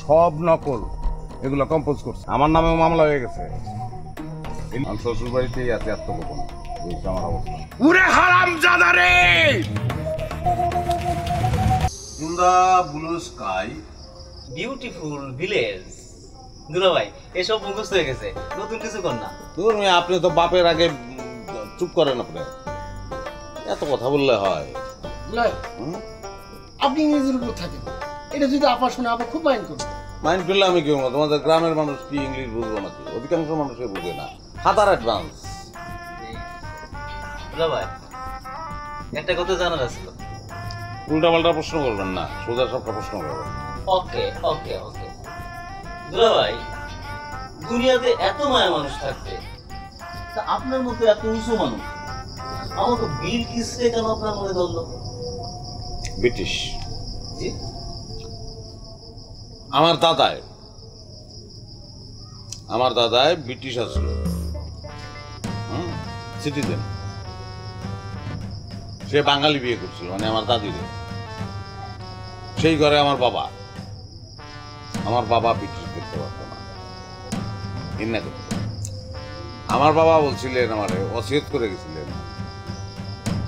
সব নকল, এগুলো কম্পোজ করছে। আমার নামেও মামলা হয়ে গেছে। আমার শ্বশুর বাড়িতেই আছে আত্মগোপন, বুঝছে আমার অবস্থা। উরে হারামজাদা রে! In the blue sky, beautiful village. দুলা ভাই এসব মুখস্থ হয়ে গেছে, নতুন কিছু কর না। তুমি আপনি তো বাপের আগে চুপ করেন, আপনি এত কথা বললে হয়? আপনি ইংরেজির উপর থাকেন, এটা যদি আপা শুনে আপনি খুব মাইন্ড করবেন। মাইন্ড করলে আমি কেউ, তোমাদের গ্রামের মানুষ কি ইংলিশ বুঝবো নাকি? অধিকাংশ মানুষই বুঝে না, হাতার অ্যাডভান্স। দুলা ভাই একটা কথা জানার আছিল। উল্টা পাল্টা প্রশ্ন করবেন না, সোজা সবটা প্রশ্ন করবেন। ওকে ওকে ওকে। দুলা ভাই দুনিয়াতে এত মায়া মানুষ থাকতে, তা আপনার মতো এত উঁচু মানুষ আমাকে বিল কিসে কেন আপনার মনে ধরলো? ব্রিটিশ। জি, আমার দাদায় ব্রিটিশ আসলো, সিটিজেন। সে বাঙালি বিয়ে করছিল, মানে আমার দাদিরে। সেই ঘরে আমার বাবা ব্রিটিশ দেখতে পারত না, ঘৃণা করত। আমার বাবা বলছিলেন, আমারে ওসিয়ত করে গেছিলেন,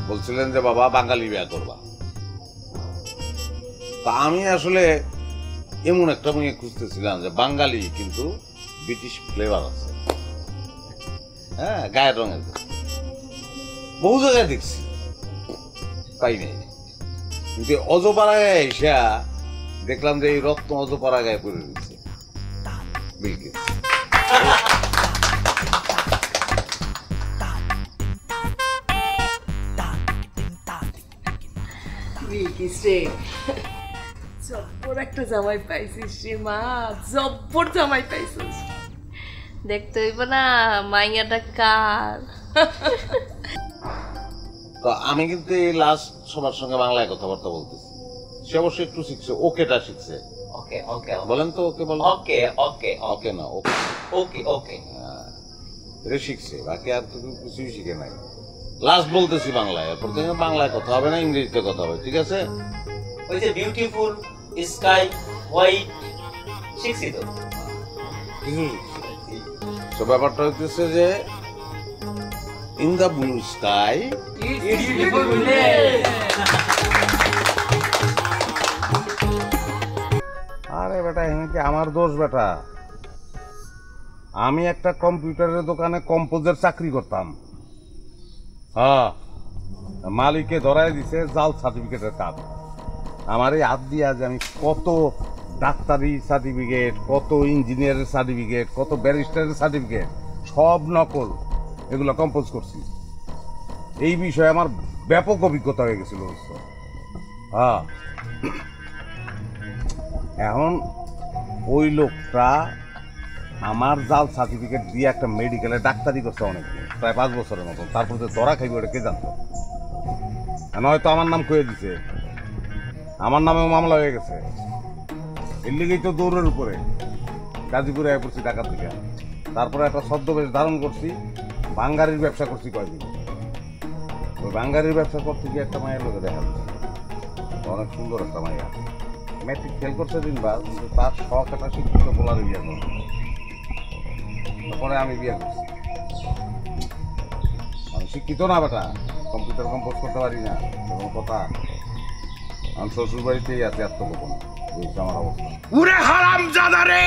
বলছিলেন যে বাবা বাঙালি বিয়ে করবা। তা আমি আসলে এমন একটা মেয়ে খুঁজতেছিলাম যে বাঙালি কিন্তু ব্রিটিশ ফ্লেভার আছে, হ্যাঁ, গায়ের রঙের। বহু জায়গায় দেখছি, পাই নাই। কিন্তু অজপাড়ায় এসা দেখলাম যে এই রত্ন অজপাড়া গায়ে পড়ে রয়েছে। জব্বর একটা জামাই পাইছিস রে মা, জব্বর জামাই পাইছিস। দেখতে হইব না মাইয়াটা কার। তো আমি কিন্তু এই লাস্ট সবার সঙ্গে বাংলায় কথাবার্তা বলতেছি। সে অবশ্যই একটু শিখছে, ওকেটা শিখছে। ওকে ওকে বলেন তো, ওকে বলেন। ওকে ওকে ওকে না, ওকে ওকে ওকে। এটা শিখছে, বাকি আর তো কিছুই শিখে নাই। লাস্ট বলতেছি বাংলায়, এরপর থেকে বাংলায় কথা হবে না, ইংরেজিতে কথা হবে, ঠিক আছে? ওই যে বিউটিফুল স্কাই হোয়াইট শিখছি তো, কিছু শিখছি। তো ব্যাপারটা হচ্ছে যে ইন দ্য ব্লু স্কাই আরে বেটা, এখানে আমার দোষ বেটা। আমি একটা কম্পিউটারের দোকানে কম্পোজের চাকরি করতাম। হ্যাঁ, মালিকে ধরাই দিছে জাল সার্টিফিকেটের কাজ। আমার এই হাত দিয়ে আজ আমি কত ডাক্তারি সার্টিফিকেট, কত ইঞ্জিনিয়ারের সার্টিফিকেট, কত ব্যারিস্টারের সার্টিফিকেট, সব নকল, এগুলো কম্পোজ করছি। এই বিষয়ে আমার ব্যাপক অভিজ্ঞতা হয়ে গেছিল। হ্যাঁ, এখন ওই লোকটা আমার জাল সার্টিফিকেট দিয়ে একটা মেডিকেলে ডাক্তারি করছে অনেকদিন, প্রায় 5 বছরের মতন। তারপর যে ধরা খাইবে ওটা কে জানতো? হয়তো আমার নাম কয়ে দিছে, আমার নামেও মামলা হয়ে গেছে। এর লিগেই তো দৌড়ের উপরে গাজীপুরে আয় পড়ছি ঢাকা থেকে। তারপরে একটা ছদ্মবেশ ধারণ করছি, বাঙ্গারির ব্যবসা করছি কয়দিন। ওই বাঙ্গারির ব্যবসা করতে গিয়ে একটা মায়ের লোকে দেখা যাচ্ছে, অনেক সুন্দর একটা মাইয়া, ম্যাট্রিক ফেল করছে দিনবার, কিন্তু তার শখ একটা শিক্ষিত বলার বিয়ে করছে। তারপরে আমি বিয়ে করছি। আমি শিক্ষিত না বেটা, কম্পিউটার কম্পোজ করতে পারি না, এরকম কথা। আমি শ্বশুর বাড়িতেই আছি আত্মগোপন, বুঝছে আমার অবস্থা। উরে হারামজাদা রে!